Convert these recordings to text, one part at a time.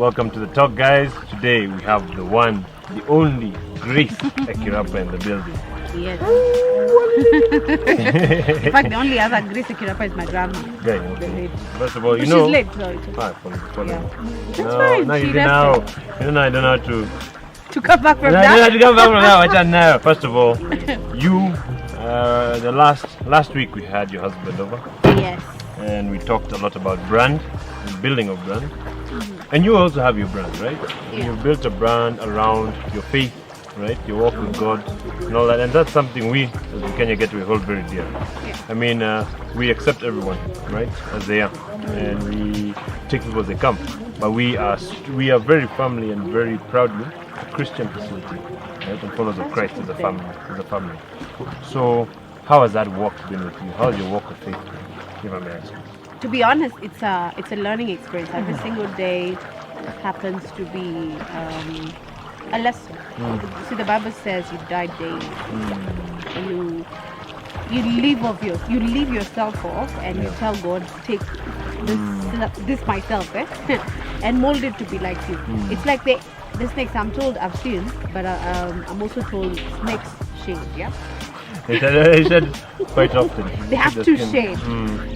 Welcome to the talk, guys. Today we have the one, the only Grace Ekirapa in the building. Yes. In fact, the only other Grace Ekirapa is my grandma. Right, okay. First of all, you She's know. late, so it's Yeah. That's fine. No, She you know. rested. You know, I don't know how To come back from I don't know how that. to come back from that. I don't know. First of all, you, the last week we had your husband over. Yes. And we talked a lot about brand and building of brand. And you also have your brand, right? Yeah. You've built a brand around your faith, right? Your walk with God and all that. And that's something we, as the Kenya Gateway, hold very dear. Yeah. I mean, we accept everyone, right, as they are, and we take people as they come. But we are very firmly and very proudly a Christian facility, right? And followers of Christ as a family. So, how has that walk been with you? How has your walk of faith been? If I may ask. To be honest, it's a learning experience. Every single day happens to be a lesson. See, the Bible says you die daily. You leave yourself off, and you tell God, take this myself, and mold it to be like you. It's like the snakes. I'm told I've seen, but I'm also told snakes shade. Yeah. He said quite often. They have to shade.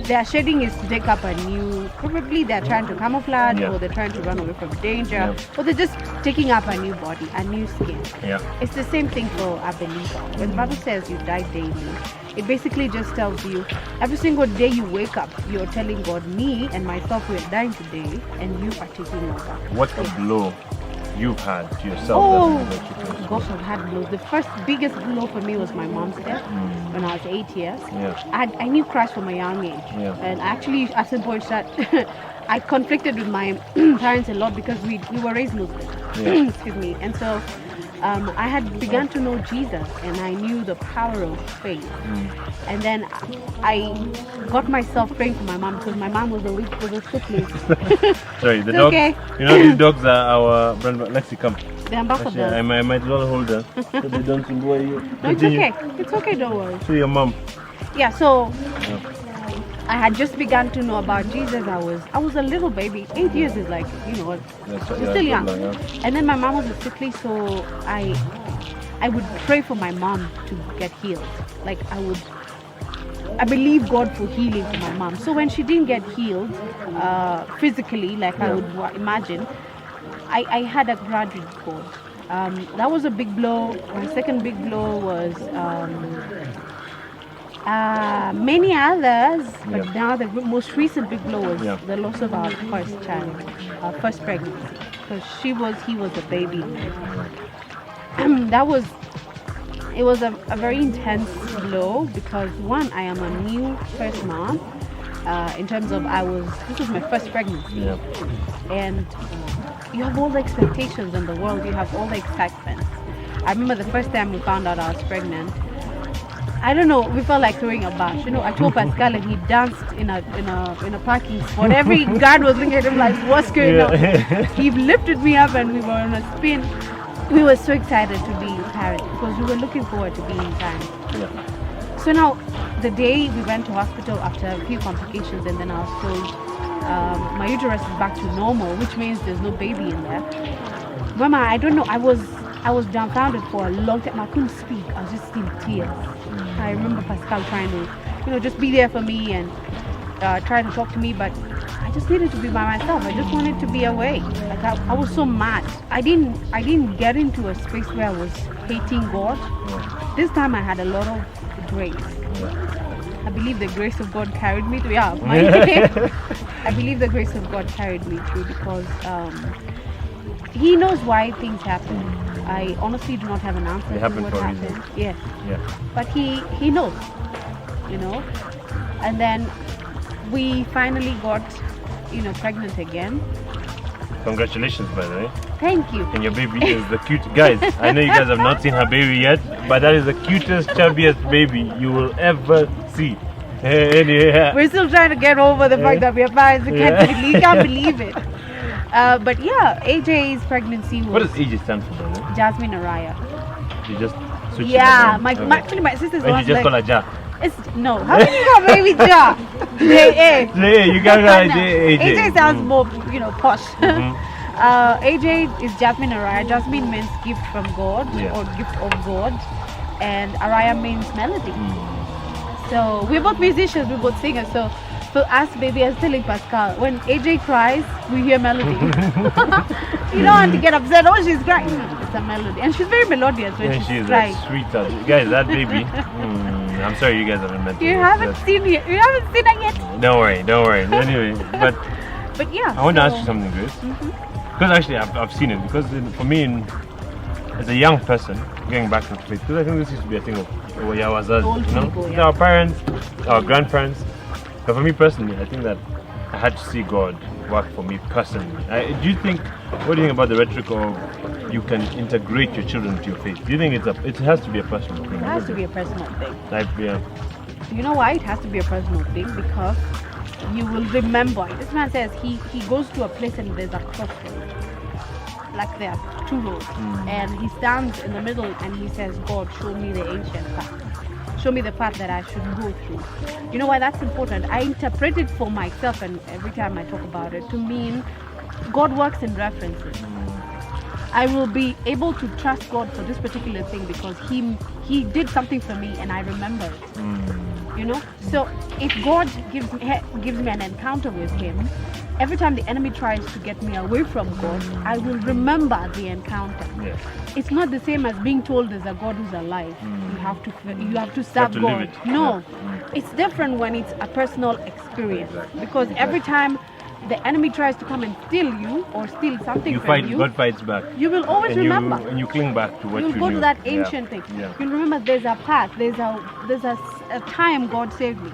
Their shading is to take up a new, probably they're trying to camouflage, or they're trying to run away from danger, or they're just taking up a new body, a new skin. Yeah. It's the same thing for a believer. When the Bible says you die daily, it basically just tells you every single day you wake up, you're telling God, me and myself, we're dying today, and you are taking over. What a blow you've had to yourself. Oh, gosh, I've had blows. The first biggest blow for me was my mom's death when I was 8 years. Yeah. I knew Christ from a young age. Yeah. And actually, at some point, I conflicted with my parents a lot because we were raised Muslim. Yeah. Excuse me. And so I had begun to know Jesus, and I knew the power of faith. And then I got myself praying for my mom because my mom was a sick lady. Sorry, the It's dog. okay. You know, these dogs are our brand. Lexi, come. The ambassador. Actually, I might as well hold her so they don't annoy you. No, it's okay. It's okay, don't worry. To your mom. Yeah, so I had just begun to know about Jesus. I was a little baby. 8 years is like, you're still young. And then my mom was sickly, so I would pray for my mom to get healed. Like I believe God for healing for my mom. So when she didn't get healed physically, like I would imagine, I had a graduate God. That was a big blow. My second big blow was many others, but now the most recent big blow was the loss of our first child, our first pregnancy, because he was a baby. It was a very intense blow because one, I am a new first mom. In terms of this was my first pregnancy, and you have all the expectations in the world. You have all the excitement. I remember the first time we found out I was pregnant. I don't know. We felt like throwing a bash. I told Pascal, and he danced in a parking spot. Every guard was looking at him like, "What's going on?" He lifted me up, and we were on a spin. We were so excited to be parents because we were looking forward to being parents. So now, the day we went to hospital after a few complications, and then I was told my uterus is back to normal, which means there's no baby in there. Mama, I don't know. I was dumbfounded for a long time. I couldn't speak. I was just in tears. I remember Pascal trying to, just be there for me and try to talk to me, but I just needed to be by myself. I just wanted to be away. Like I was so mad. I didn't get into a space where I was hating God. This time I had a lot of grace. I believe the grace of God carried me through. I believe the grace of God carried me through because He knows why things happen. I honestly do not have an answer to what happened. Yes. But He knows, And then we finally got, pregnant again. Congratulations, by the way. Thank you. And your baby is the cute. Guys, I know you guys have not seen her baby yet, but that is the cutest, chubbiest baby you will ever see. We're still trying to get over the fact that we are parents. We can't believe it. But yeah, AJ's pregnancy was... What does AJ stand for, by the way? Jasmine Araya. You just switch Yeah, it actually my sister's and one you just call her Ja. No, how can you call baby Ja? J.A. You can't call her AJ. AJ sounds more, posh. AJ is Jasmine Araya. Jasmine means gift from God Yeah. or gift of God, and Araya means melody. So we're both musicians, we're both singers. So for us, baby, I was telling Pascal, when AJ cries, we hear melody. You don't want to get upset. Oh, she's crying. It's a melody, and she's very melodious when And she's she's crying. a sweetheart. Guys, that baby. I'm sorry you guys haven't met her. You haven't seen it. You haven't seen it yet. Don't worry, don't worry. Anyway, but But yeah. I want to so- ask you something, Grace. Because actually, I've seen it. Because for me, as a young person, getting back to faith, because I think this used to be a thing of Wazazi, Old you know, people, yeah. our parents, our grandparents. But for me personally, I think that I had to see God work for me personally. Do you think? What do you think about the rhetoric of you can integrate your children to your faith? Do you think it has to be a personal thing? It has to be a personal thing. Like, yeah. You know why it has to be a personal thing? Because you will remember. This man says he goes to a place and there's a crossroad. Like there are two roads. And he stands in the middle and he says, God, show me the ancient path. Show me the path that I should go through. You know why that's important? I interpret it for myself, and every time I talk about it, to mean God works in references. I will be able to trust God for this particular thing because he did something for me and I remember it. You know, so if God gives me an encounter with Him, every time the enemy tries to get me away from God, I will remember the encounter. Yeah. It's not the same as being told there's a God who's alive. You have to serve to live God. it. No, it's different when it's a personal experience because every time the enemy tries to come and steal you or steal something You from fight. you, God fights back. you will always And remember. and you cling back to what You'll you go knew. to that Yeah. ancient thing. Yeah. You'll remember there's a path, there's a time God saved me.